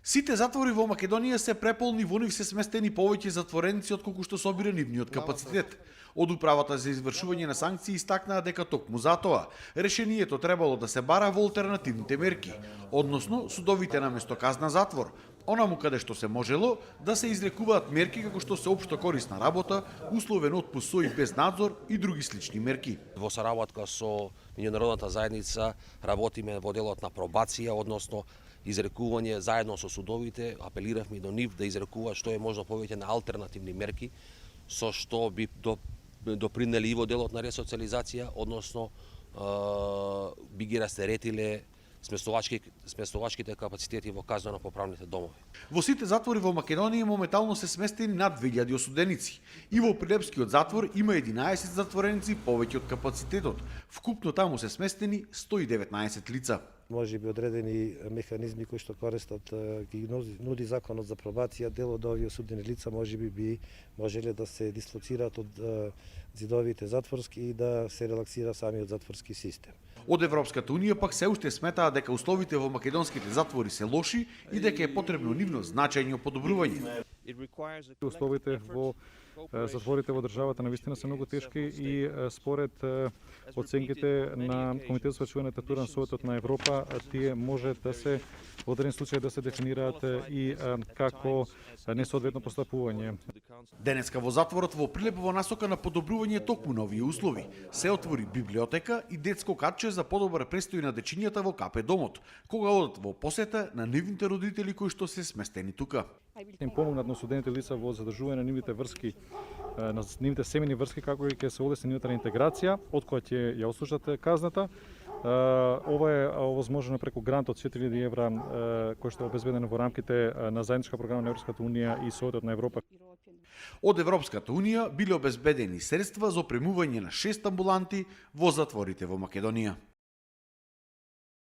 Сите затвори во Македонија се преполни, во нив се сместени повеќе затвореници отколку што собира нивниот капацитет. Од управата за извршување на санкции истакнаа дека токму затоа решението требало да се бара во алтернативните мерки, односно судовите наместо казна затвор, онаму каде што се можело да се изрекуваат мерки како што се општо корисна работа, условен отпуск со и без надзор и други слични мерки. Во соработка со меѓународната заедница работиме во делот на пробација, односно изрекување заедно со судовите, апелиравме до нив да изрекуваат што е можно повеќе на алтернативни мерки, со што би допринели и во делот на ресоциализација, односно би ги растеретиле сместувачките капацитети во казнено-поправните домови. Во сите затвори во Македонија моментално се сместени над 2000 осуденици. И во Прилепскиот затвор има 11 затвореници повеќе од капацитетот. Вкупно таму се сместени 119 лица. Може би одредени механизми кои што користат ги нуди законот за пробација, дел од овие осудени лица може би можеле да се дислоцираат од зидовите затворски и да се релаксира самиот затворски систем. Од Европската унија пак се уште сметаа дека условите во македонските затвори се лоши и дека е потребно нивно значајно подобрување. Условите во затворите во државата навистина се многу тешки и според оценките на Комитетот за чување на татура на Советот на Европа, тие може да се во одреден случај да се дефинираат и како несоодветно постапување. Денеска во затворот во Прилеп во насока на подобрување токму на овие услови се отвори библиотека и детско катче за подобар престој на дечињата во КП домот, кога одат во посета на нивните родители кои што се сместени тука. Им помогнат на осудените лица во задржување на нивните врски, на нивните семени врски, како и ќе се олесни нивната интеграција, од која ќе ја ослужат казната. Ова е овозможено преку грант од 4000 евра кој што е обезбеден во рамките на заедничка програма на Европската унија и Советот на Европа. Од Европската унија биле обезбедени средства за опремување на 6 амбуланти во затворите во Македонија.